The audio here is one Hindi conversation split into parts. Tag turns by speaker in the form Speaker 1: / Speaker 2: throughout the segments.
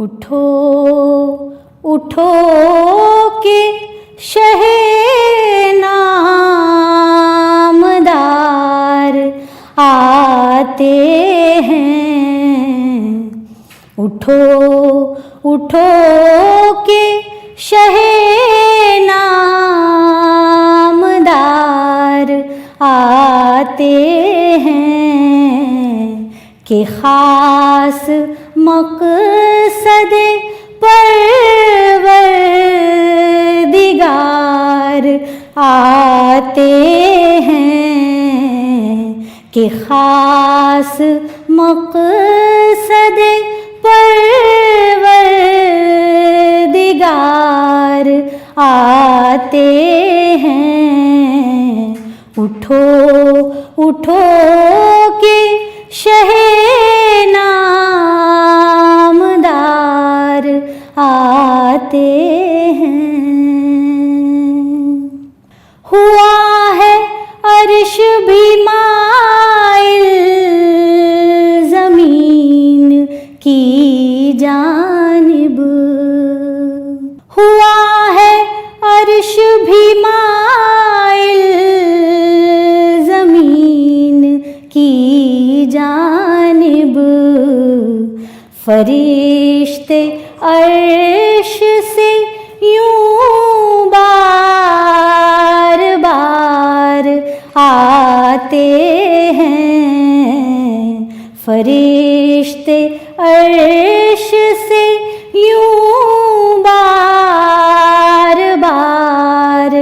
Speaker 1: उठो उठो के शहे नामदार आते हैं। उठो उठो के शहे नामदार आते हैं कि खास मकसद परवरदिगार आते हैं कि खास मकसद परवरदिगार आते हैं। उठो उठो के शहे नामदार आते हैं। हुआ है अर्श भी माइल ज़मीन की जानिब। हुआ है अर्श भी माइल ज़मीन की जानिब। फरिश्ते अर्श से यूं बार बार आते हैं। फरिश्ते अर्श से यूं बार बार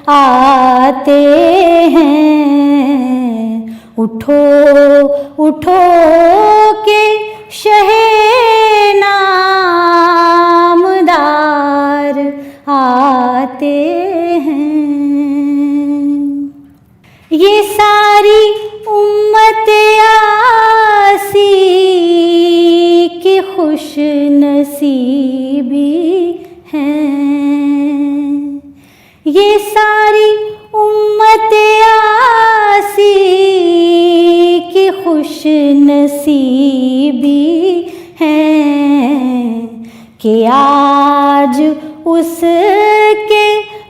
Speaker 1: आते हैं। उठो उठो के शहे नामदार आते हैं। ये सारी उम्मत आसी की खुश नसीबी हैं। ये सारी उम्मत आसी की खुश नसीबी हैं कि आज उसके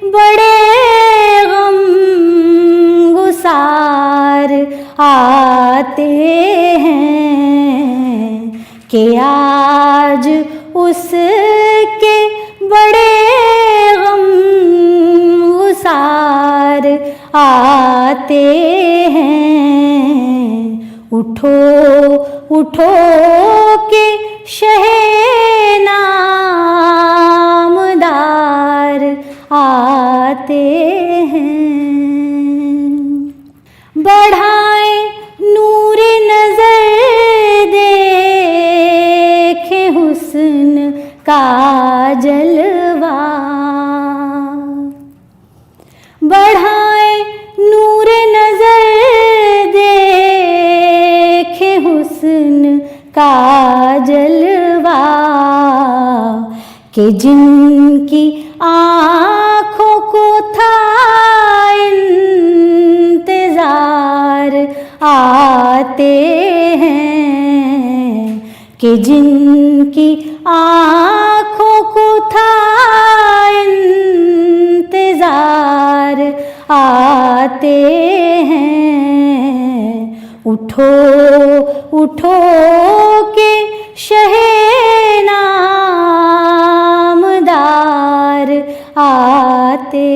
Speaker 1: बड़े गम गुसार आते हैं। कि आज उसके बड़े गम गुसार आते हैं। उठो उठो के शहे नामदार आते हैं। बढ़ाएं नूर नजर देखे हुस्न का जलवा। बढ़ाएं नूर नजर देखे हुस्न का जलवा कि जिनकी आँखों को था इंतजार आते हैं। कि जिनकी आँखों को था इंतजार आते हैं। उठो उठो के शहे नामदार आते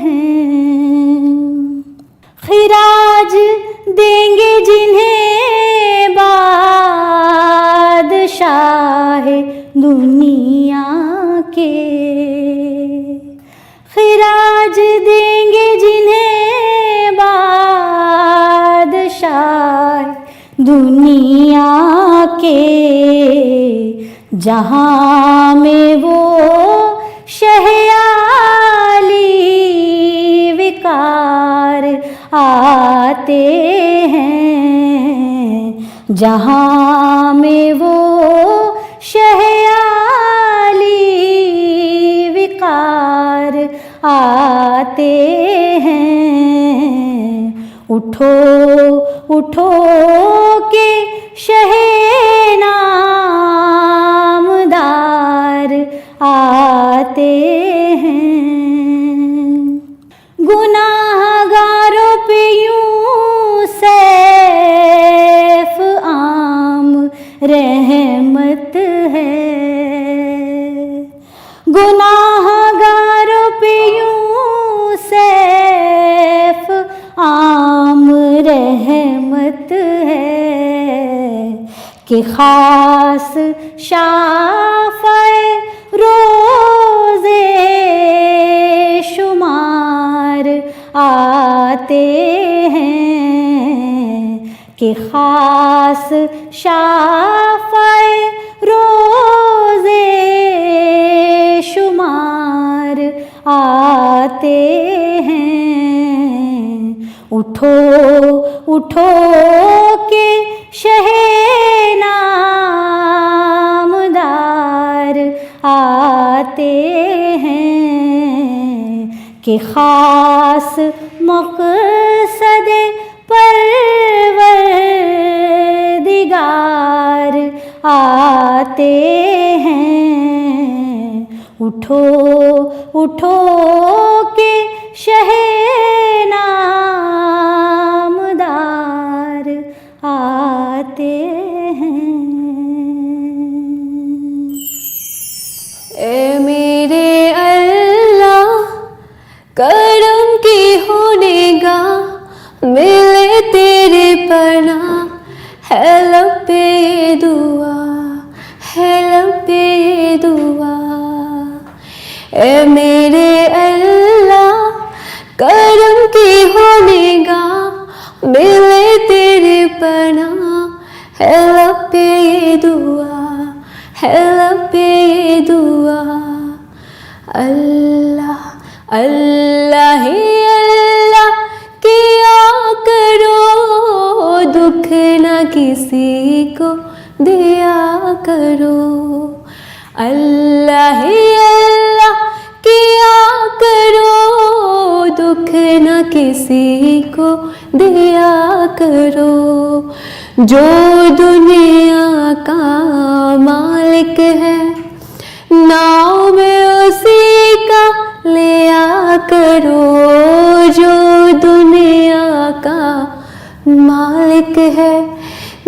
Speaker 1: हैं। खिराज देंगे जिन्हें बादशाह दुनिया के। खिराज देंगे जिन्हें बादशाह दुनिया के। जहाँ में वो शहयाली विकार आते हैं। जहाँ में वो शहयाली विकार आते हैं। उठो उठो के शहे नामदार रहमत है। गुनाहगारों पे यूं सैफ आम रहमत है कि खास शाफ़ए रोज़े शुमार आते हैं कि खास शाफ़ए रोज़े शुमार आते हैं। उठो उठो के शहे नामदार आते हैं कि खास मक़सद परवरदिगार आते हैं। उठो उठो के शहे नामदार आते हैं।
Speaker 2: ए मेरे अल्लाह करम की हो निगाह, मिले तेरे पनाह, है लब पे ये दुआ, है लब पे ये दुआ। ए मेरे अल्लाह करम की हो निगाह, मिले तेरे पनाह, है लब पे ये दुआ, है लब पे ये दुआ। अल्लाह अल्लाह ही अल्लाह किया करो, दुख न किसी को दिया करो। अल्लाह ही अल्लाह किया करो, दुख न किसी को दिया करो। जो दुनिया का मालिक है, नाम उसी का लिया करो। जो दुनिया का मालिक है,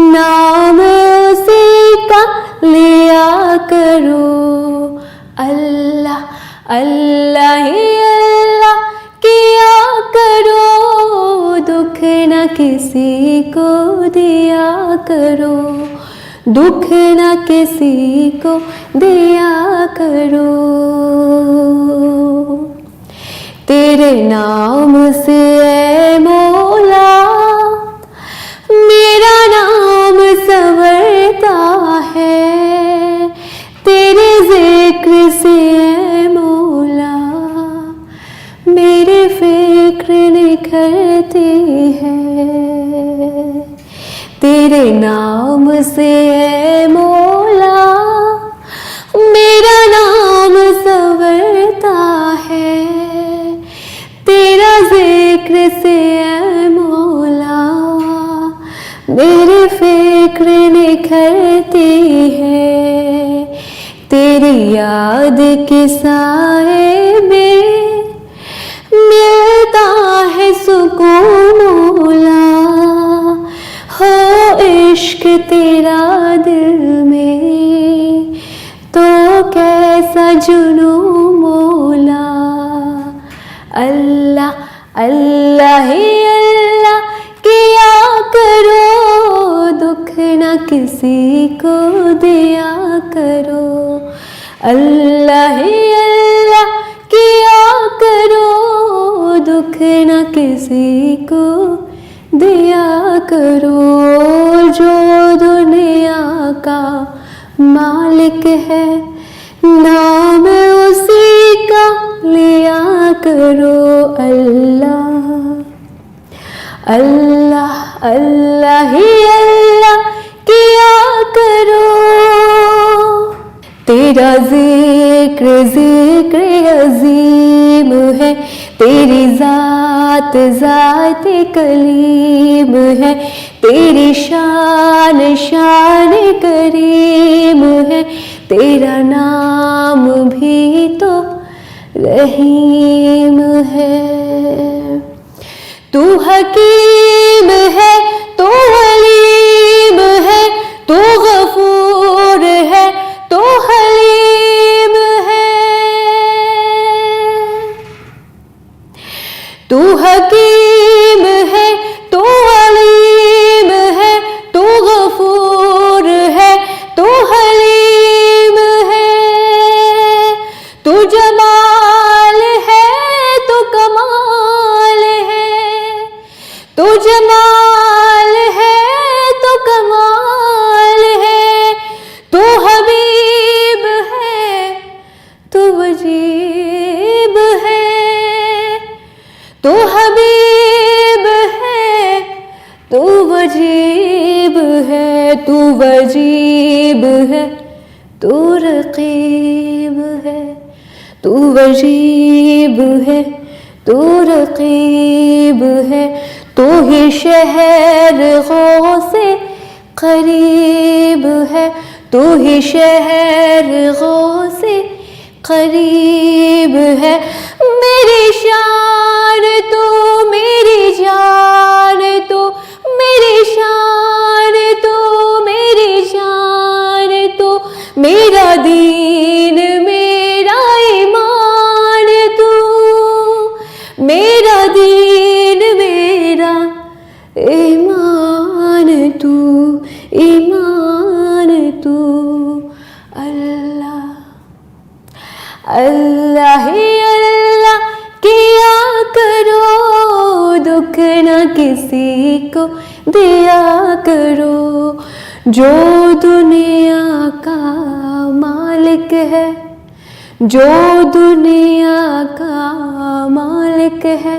Speaker 2: नाम उसी का लिया करो। अल्लाह अल्लाह ही अल्लाह किया करो, दुख न किसी को दिया करो, दुख न किसी को दिया करो। तेरे नाम से ऐ मौला मेरा नाम संवरता है, तेरे जिक्र से ऐ मौला मेरी फिक्र निखरती है। तेरे नाम से ऐ मौला मेरा नाम संवरता है, तेरा जिक्र से ऐ मौला मेरी फिक्र निखरती है। तेरी याद के साए में मिलता है सुकून मौला, हो इश्क तेरा दिल में तो कैसा जुनून मौला। अल्लाह अल्लाह ही अल्लाह किया करो, दुख न किसी को दिया करो। अल्लाह ही अल्लाह किया करो, दुख न किसी को दिया करो। जो दुनिया का मालिक है, नाम उसी का लिया करो। अल्लाह अल्लाह अल्लाह ही अल्लाह किया करो। तेरा जिक्र जिक्र अजीम है, तेरी ज़ात ज़ात कलीम है, तेरी शान शान करीम है, तेरा नाम भी तो रहीम है। तू हकीम है, तू हलीम है, तू गफूर तू वजीब है, तू रकीब है, तू वजीब है, तू रकीब है, तू ही शहर गौसे करीब है, तू ही शहर गौसे करीब है। मेरी शान तू, मेरी जान तू, मेरी शान तू, मेरी जान तू, मेरा दीन मेरा ईमान तू, मेरा दीन मेरा ईमान तू, ईमान तू। अल्लाह अल्लाह ही अल्लाह किया करो, दुख न किसी को दिया करो। जो दुनिया का मालिक है, जो दुनिया का मालिक है,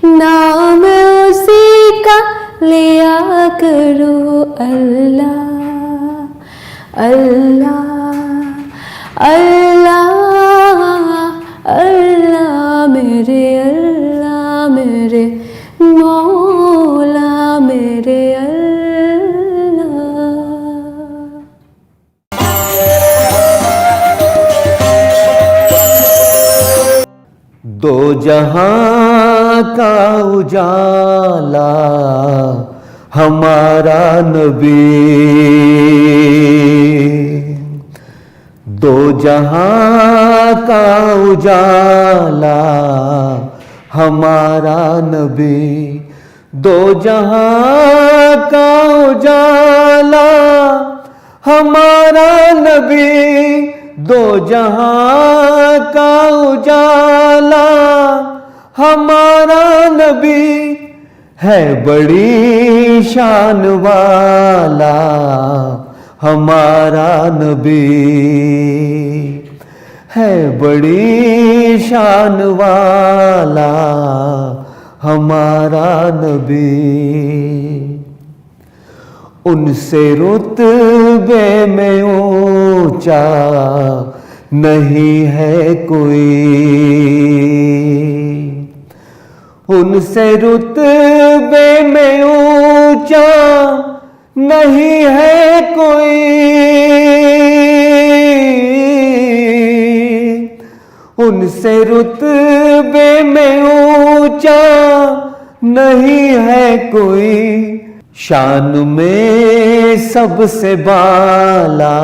Speaker 2: नाम उसी का लिया करो। अल्लाह अल्लाह अल्लाह अल्लाह मेरे अल्लाह मेरे मौला मेरे अल्लाह।
Speaker 3: दो जहां का उजाला हमारा नबी, दो जहां का उजाला हमारा नबी, दो जहां का उजाला हमारा नबी, दो जहां का उजाला हमारा नबी, है बड़ी शान वाला हमारा नबी, है बड़ी शान वाला हमारा नबी। उनसे रुतबे में ऊंचा नहीं है कोई, उनसे रुतबे में ऊंचा नहीं है कोई, उनसे रुतबे में ऊंचा नहीं है कोई। शान में सबसे बाला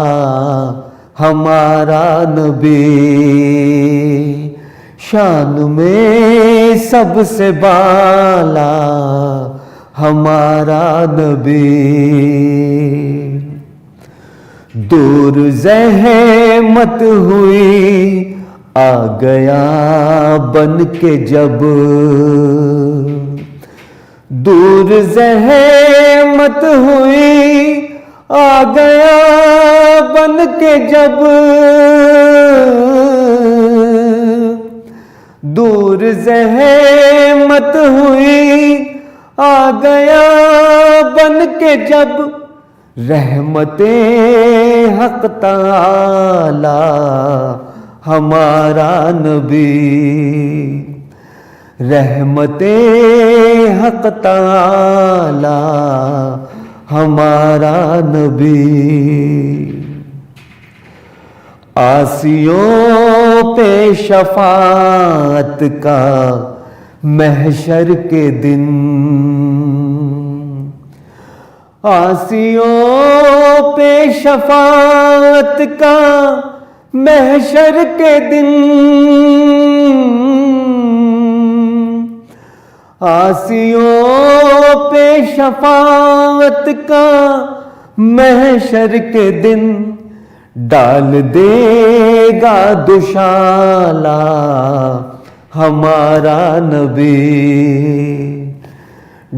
Speaker 3: हमारा नबी, शान में सबसे बाला हमारा नबी। दूर ज़हमत हुई आ गया बन के जब, दूर ज़हमत हुई आ गया बन के जब, दूर ज़हमत हुई आ गया बन के जब, रहमते हक ताला हमारा नबी, रहमते हक ताला हमारा नबी। आसियों पे शफाअत का महशर के दिन, आसियों पे शफाअत का महशर के दिन, आसियों पे शफाअत का महशर के दिन, डाल देगा दुशाला हमारा नबी,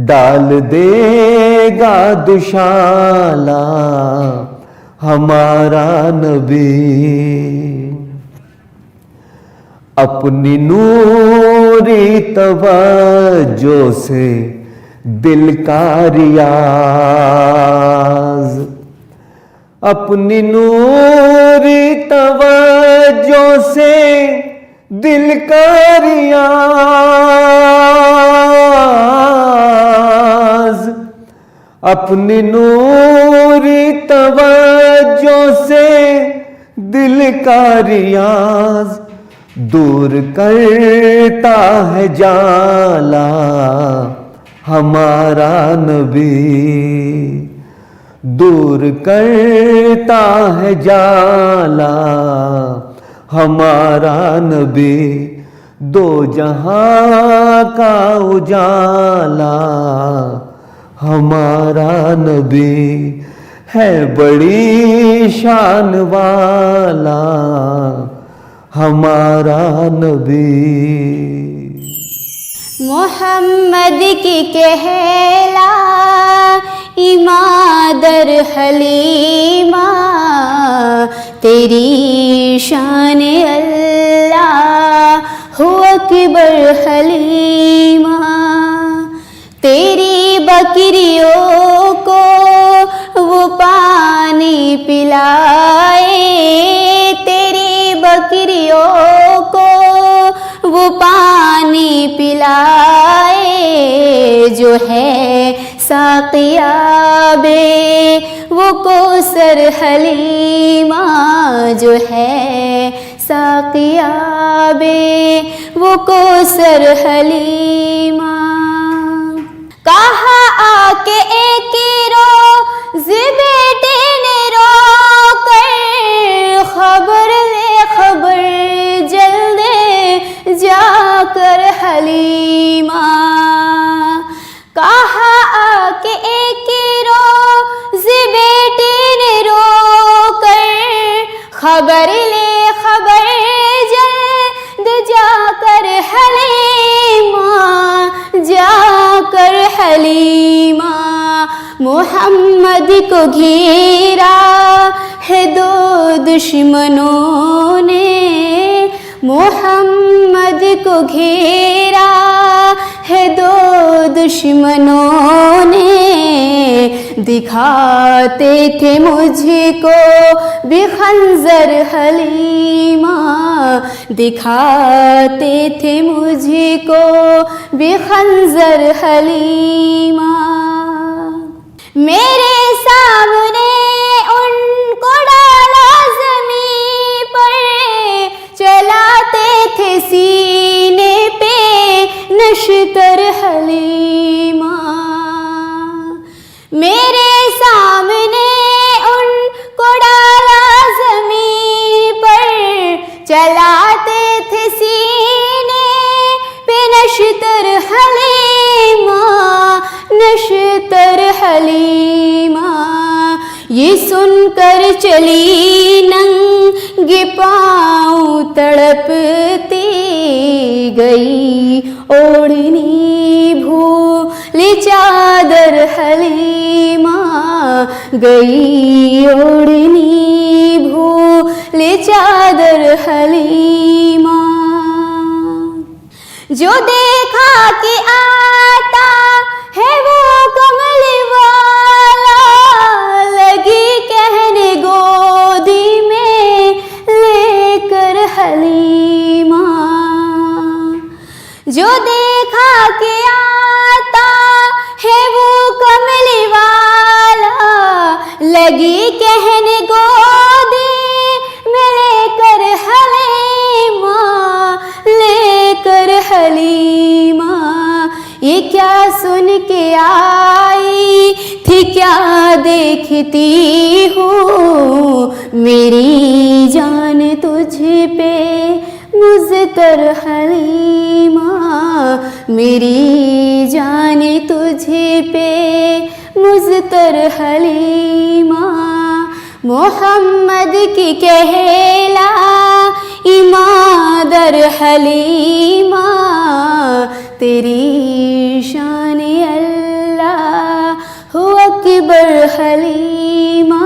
Speaker 3: डाल देगा दुशाला हमारा नबी। अपनी नूरी तवज्जो से दिल का रियाज, अपनी नूरी तवज्जो से दिल का रियाज, अपनी नूरी तवज्जो से दिल का रियाज दूर करता है जाला हमारा नबी, दूर करता है जाला हमारा नबी, दो जहां का उजाला हमारा नबी है, बड़ी शान वाला हमारा नबी।
Speaker 1: मोहम्मद की कहला इमादर हलीमा, तेरी शान अल्लाह हु अकबर हलीमा। तेरी बकरियों को वो पानी पिलाए, तेरी बकरियों को वो पानी पिलाए, जो है साक़ियाबे वो कौसर हलीमा, जो है साक़ियाबे वो कौसर हलीमा। कहा आके एक रोज़ बेटे ने रो कर, खबर ले खबर जल्दे जाकर हलीमा। कहा आके एक रोज़ बेटे ने रो कर, खबर ले खबर जल्द जाकर हलीमा, जाकर हलीमा। मोहम्मद को घेरा है दो दुश्मनों ने, मोहम्मद को घेरा है दो दुश्मनों ने, दिखाते थे मुझको भी खंजर हलीमा, दिखाते थे मुझको भी खंजर हलीमा। मेरे सामने उनको डाला ज़मीं पर, चलाते थे सीने पे नश्तर हलीमा। मेरे सामने उनको डाला ज़मीं पर, चलाते थे सीने पे नश्तर हलीमा, नश्तर हलीमा। ये सुनकर चली नंगे पाँव तड़पती गई, ओढ़नी भूल चादर हलीमा, गई ओढ़नी भूल चादर हलीमा। जो देखा कि आता है वो कमल वाला, लगी कहने गोदी में लेकर हलीमा। जो देखा कि आता है वो कमल वाला, लगी कहने गोदी में लेकर हलीमा, लेकर हलीमा। ये क्या सुन के आई थी, क्या देखती हूँ, मेरी जान तुझ पे मुज़्तर हलीमा, मेरी जान तुझ पे मुज़्तर हलीमा। मोहम्मद की कहला इमादर हलीमा, तेरी शान अल्लाह हु अकबर हलीमा,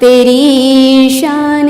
Speaker 1: तेरी शान